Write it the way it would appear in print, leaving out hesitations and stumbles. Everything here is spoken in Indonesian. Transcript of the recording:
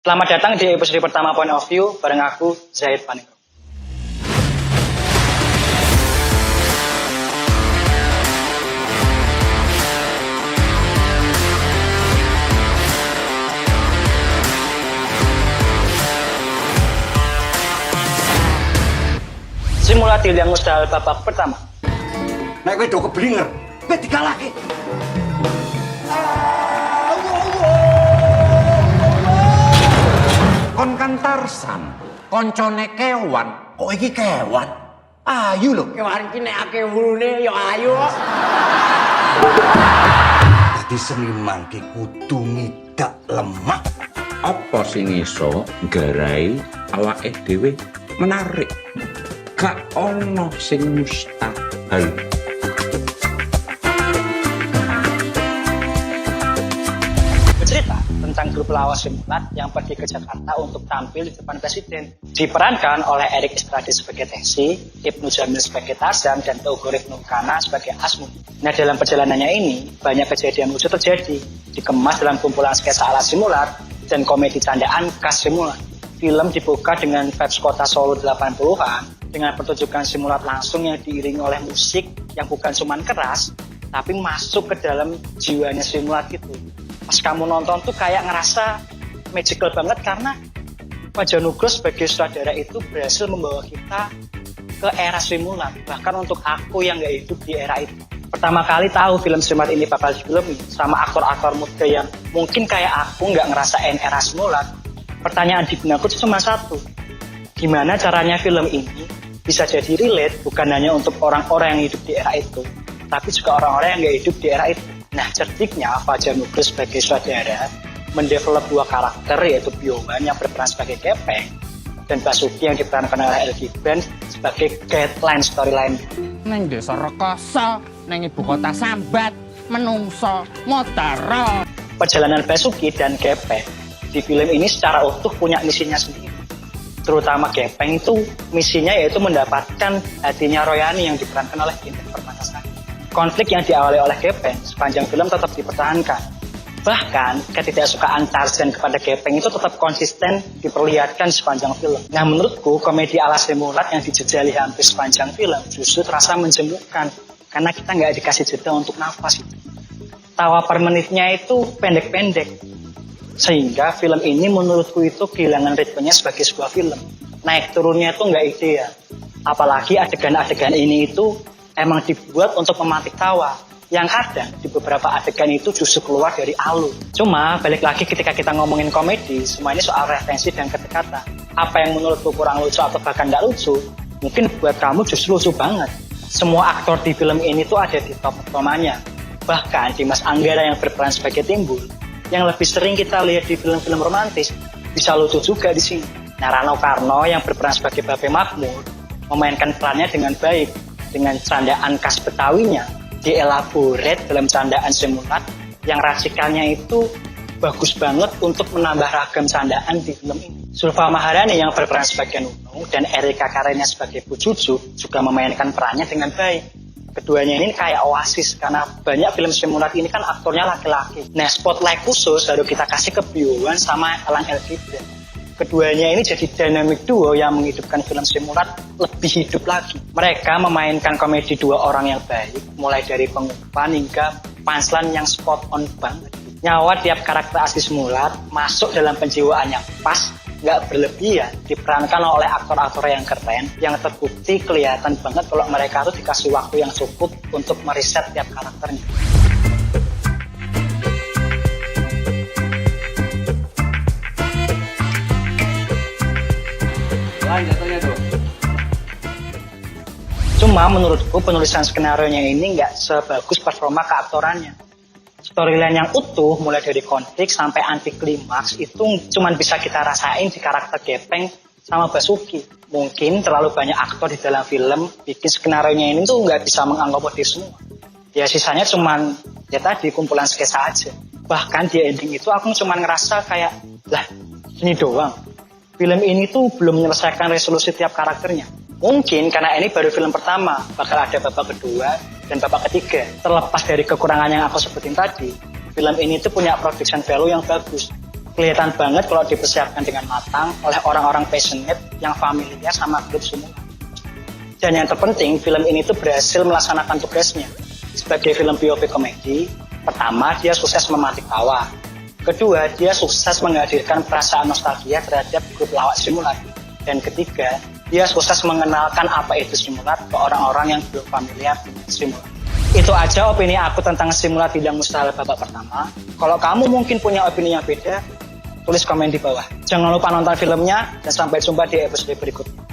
Selamat datang di episode pertama Point of View bareng aku, Zaid Paningro. Simulatif yang mustahil babak pertama. Nek kowe do keblinger, kowe dikalahke. Kon kan Tarsan, koncone kewan. Kok iki kewan? Ayu lho. Kewan iki nek akeh wulune ya ayu. Dadi seniman ki kudu ngidak lemak. Apa sing iso nggarai awake dhewe menarik? Gak ono sing mustahil. Bercerita tentang grup lawas simulat yang pergi ke Jakarta untuk tampil di depan presiden. Diperankan oleh Erik Estrade sebagai Tesi, Ibnu Jamil sebagai Tarzan, dan Teguh Nurkana sebagai Asmun. Nah, dalam perjalanannya ini, banyak kejadian lucu terjadi, dikemas dalam kumpulan sketsa ala simulat dan komedi candaan khas simulat. Film dibuka dengan vibes kota Solo 80-an, dengan pertunjukan simulat langsung yang diiringi oleh musik yang bukan cuman keras, tapi masuk ke dalam jiwanya simulat itu. Pas kamu nonton tuh kayak ngerasa magical banget karena Fajar Nugros sebagai sutradara itu berhasil membawa kita ke era simulat. Bahkan untuk aku yang gak hidup di era itu. Pertama kali tahu film simulat ini bakal difilmi sama aktor-aktor muda yang mungkin kayak aku gak ngerasain era simulat. Pertanyaan di benakku itu cuma satu. Gimana caranya film ini bisa jadi relate bukan hanya untuk orang-orang yang hidup di era itu, tapi juga orang-orang yang gak hidup di era itu. Nah, cerdiknya Fajar Nugros sebagai sutradara mendevelop dua karakter, yaitu Biowan yang berperan sebagai Kepeng dan Basuki yang diperankan oleh El Gibran sebagai guideline storyline. Neng desa rekoso, neng ibu kota sambat, menungso, motaro. Perjalanan Basuki dan Kepeng di film ini secara utuh punya misinya sendiri. Terutama Kepeng itu misinya yaitu mendapatkan hatinya Royani yang diperankan oleh Indah Permatasari. Konflik yang diawali oleh Kepeng sepanjang film tetap dipertahankan. Bahkan ketidaksukaan Tarzan kepada Kepeng itu tetap konsisten diperlihatkan sepanjang film. Nah, menurutku komedi ala simulat yang dijejali hampir sepanjang film justru terasa menjemukan karena kita nggak dikasih jeda untuk nafas itu. Tawa per menitnya itu pendek-pendek. Sehingga film ini menurutku itu kehilangan ritmenya sebagai sebuah film. Naik turunnya itu nggak ideal. Apalagi adegan-adegan ini itu emang dibuat untuk mematik tawa. Yang kadang di beberapa adegan itu justru keluar dari alur. Cuma balik lagi ketika kita ngomongin komedi, semua ini soal referensi dan kata-kata. Apa yang menurutku kurang lucu atau bahkan nggak lucu, mungkin buat kamu justru lucu banget. Semua aktor di film ini tuh ada di top performanya. Bahkan Dimas Anggara yang berperan sebagai Timbul, yang lebih sering kita lihat di film-film romantis, bisa lucu juga di sini. Nah, Rano Karno yang berperan sebagai Babe Makmur memainkan perannya dengan baik, dengan candaan khas Betawinya, dielaborate dalam candaan simulat yang rasikalnya itu bagus banget untuk menambah ragam candaan di film ini. Zulfa Maharani yang berperan sebagai Nunung dan Erika Karenia sebagai Bu Juju juga memainkan perannya dengan baik. Keduanya ini kayak oasis karena banyak film simulat ini kan aktornya laki-laki. Nah, spotlight khusus baru kita kasih ke Biowan sama Elang El Gibran. Keduanya ini jadi dynamic duo yang menghidupkan film simulat lebih hidup lagi. Mereka memainkan komedi dua orang yang baik, mulai dari pengumpulan hingga punchline yang spot on banget. Nyawa tiap karakter asli simulat masuk dalam penjiwaan yang pas, nggak berlebihan, diperankan oleh aktor-aktor yang keren, yang terbukti kelihatan banget kalau mereka tuh dikasih waktu yang cukup untuk meriset tiap karakternya. Cuma menurutku penulisan skenario-nya ini nggak sebagus performa keaktorannya. Storyline yang utuh mulai dari konflik sampai anti klimaks itu cuma bisa kita rasain di karakter Kepeng sama Basuki. Mungkin terlalu banyak aktor di dalam film bikin skenario-nya ini tuh nggak bisa mengakomodir semua. Ya sisanya cuma ya tadi kumpulan sketsa aja. Bahkan di ending itu aku cuma ngerasa kayak lah ini doang. Film ini tuh belum menyelesaikan resolusi tiap karakternya. Mungkin karena ini baru film pertama, bakal ada babak kedua dan babak ketiga. Terlepas dari kekurangan yang aku sebutin tadi, film ini tuh punya production value yang bagus. Kelihatan banget kalau dipersiapkan dengan matang oleh orang-orang passionate yang familiar sama grup simulat. Dan yang terpenting, film ini tuh berhasil melaksanakan tugasnya. Sebagai film POV komedi, pertama, dia sukses mematik tawa. Kedua, dia sukses menghadirkan perasaan nostalgia terhadap grup lawak simulat. Dan ketiga, dia sukses mengenalkan apa itu simulat ke orang-orang yang belum familiar dengan simulat. Itu aja opini aku tentang simulat bidang mustahil babak pertama. Kalau kamu mungkin punya opini yang beda, tulis komen di bawah. Jangan lupa nonton filmnya dan sampai jumpa di episode berikutnya.